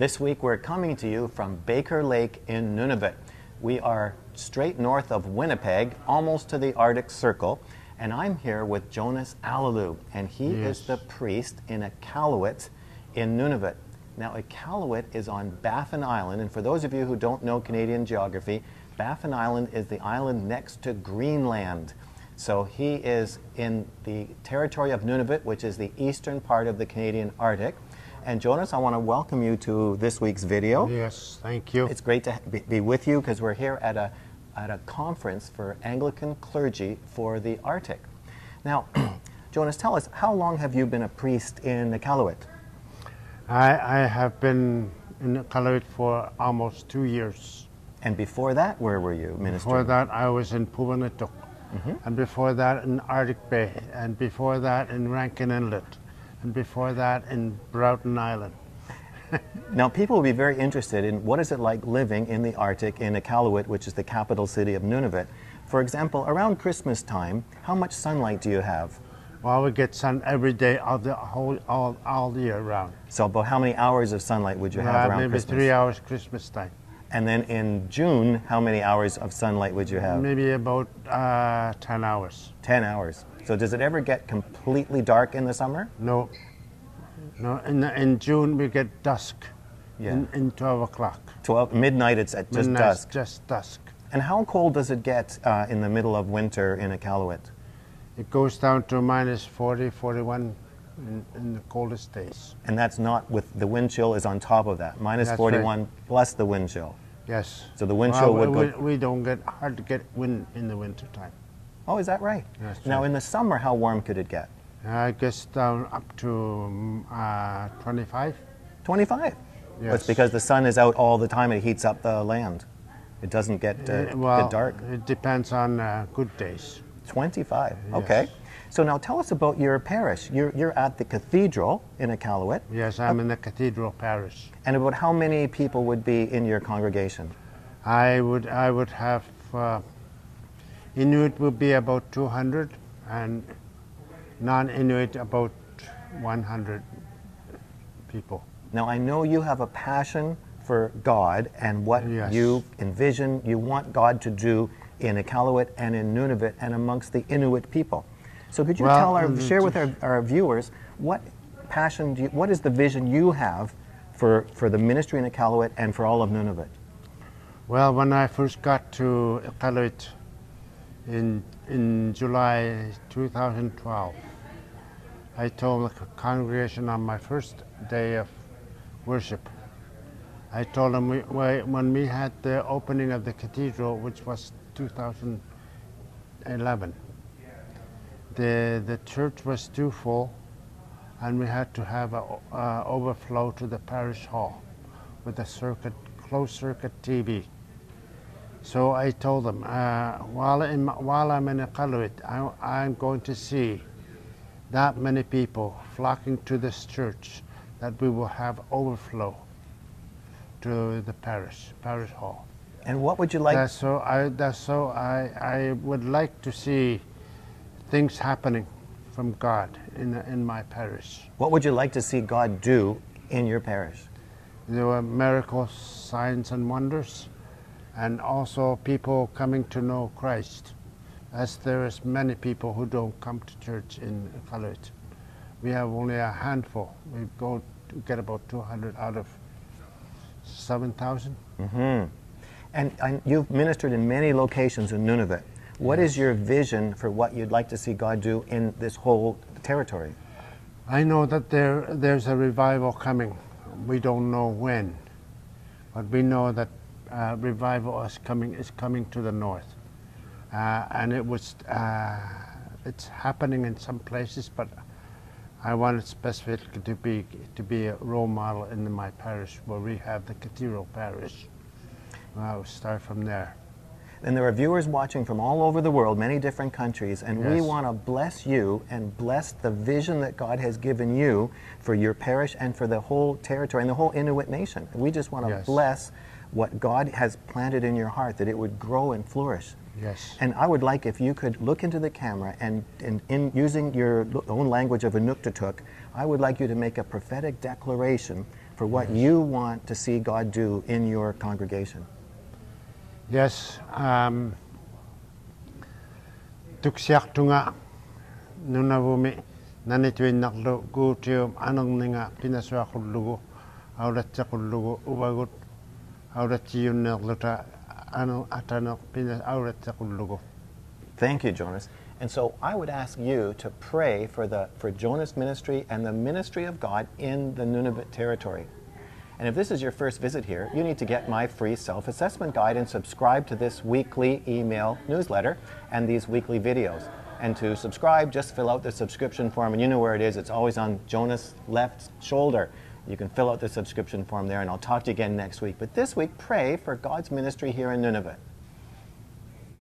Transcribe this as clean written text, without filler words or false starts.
This week we're coming to you from Baker Lake in Nunavut. We are straight north of Winnipeg, almost to the Arctic Circle, and I'm here with Jonas Allooloo, and he is the priest in Iqaluit in Nunavut. Now Iqaluit is on Baffin Island, and for those of you who don't know Canadian geography, Baffin Island is the island next to Greenland. So he is in the territory of Nunavut, which is the eastern part of the Canadian Arctic. And Jonas, I want to welcome you to this week's video. Yes, thank you. It's great to be with you because we're here at a conference for Anglican clergy for the Arctic. Now, Jonas, tell us, how long have you been a priest in Iqaluit? I have been in Iqaluit for almost 2 years. And before that, where were you ministering? Before that, I was in Puwanituk. And before that, in Arctic Bay. And before that, in Rankin Inlet. And before that, in Broughton Island. Now, people will be very interested in what is it like living in the Arctic in Iqaluit, which is the capital city of Nunavut. For example, around Christmas time, how much sunlight do you have? Well, we get sun every day of the all year round. So about how many hours of sunlight would you have around maybe Christmas? 3 hours Christmas time. And then in June, how many hours of sunlight would you have? Maybe about 10 hours. 10 hours. So does it ever get completely dark in the summer? No. No, in June we get dusk. In 12 o'clock. 12, midnight, it's at just Midnight, dusk. just dusk. And how cold does it get in the middle of winter in Iqaluit? It goes down to minus 40, 41 in the coldest days. And that's not with the wind chill is on top of that. Minus That's 41 right. plus the wind chill. Yes. So the wind chill would go... We don't get hard to get wind in the winter time. Oh, is that right? That's Now right. in the summer, how warm could it get? I guess down up to 25. 25? Yes. It's because the sun is out all the time and it heats up the land. It doesn't get, get dark. It depends on good days. 25, Yes. okay. So now tell us about your parish. You're at the cathedral in Iqaluit. Yes, I'm in the cathedral parish. And about how many people would be in your congregation? I would have Inuit would be about 200 and non-Inuit about 100 people. Now I know you have a passion for God and what you envision you want God to do in Iqaluit and in Nunavut and amongst the Inuit people. So could you share with our viewers what passion, what is the vision you have for the ministry in Iqaluit and for all of Nunavut? Well, when I first got to Iqaluit in July 2012, I told the congregation on my first day of worship, I told them when we had the opening of the cathedral, which was 2011, the church was too full and we had to have an overflow to the parish hall with a closed circuit TV. So I told them, while I'm in Iqaluit, I'm going to see that many people flocking to this church that we will have overflow to the parish hall. And what would you like? I would like to see things happening from God in my parish. What would you like to see God do in your parish? There were miracles, signs and wonders, and also people coming to know Christ, as there is many people who don't come to church in Iqaluit. We have only a handful. We go to get about 200 out of 7,000. And you've ministered in many locations in Nunavut. What is your vision for what you'd like to see God do in this whole territory? I know that there's a revival coming. We don't know when, but we know that revival is coming to the north, and it's happening in some places. But I want it specifically to be a role model in my parish, where we have the cathedral parish. I'll start from there. And there are viewers watching from all over the world, many different countries, and we want to bless you and bless the vision that God has given you for your parish and for the whole territory and the whole Inuit nation. We just want to bless what God has planted in your heart, that it would grow and flourish. Yes. And I would like if you could look into the camera and in using your own language of Inuktitut, I would like you to make a prophetic declaration for what you want to see God do in your congregation. Yes, tuksiak tunga nunavumi nanituin naklo gutium anong ninga pinaswa kullugo auratsa kullugo ubagut auratiyun nakluta anong atanok pinas auratsa kullugo. Thank you, Jonas. And so I would ask you to pray for Jonas' ministry and the ministry of God in the Nunavut territory. And if this is your first visit here, you need to get my free self-assessment guide and subscribe to this weekly email newsletter and these weekly videos. And to subscribe, just fill out the subscription form, and you know where it is. It's always on Jonas' left shoulder. You can fill out the subscription form there, and I'll talk to you again next week. But this week, pray for God's ministry here in Nunavut.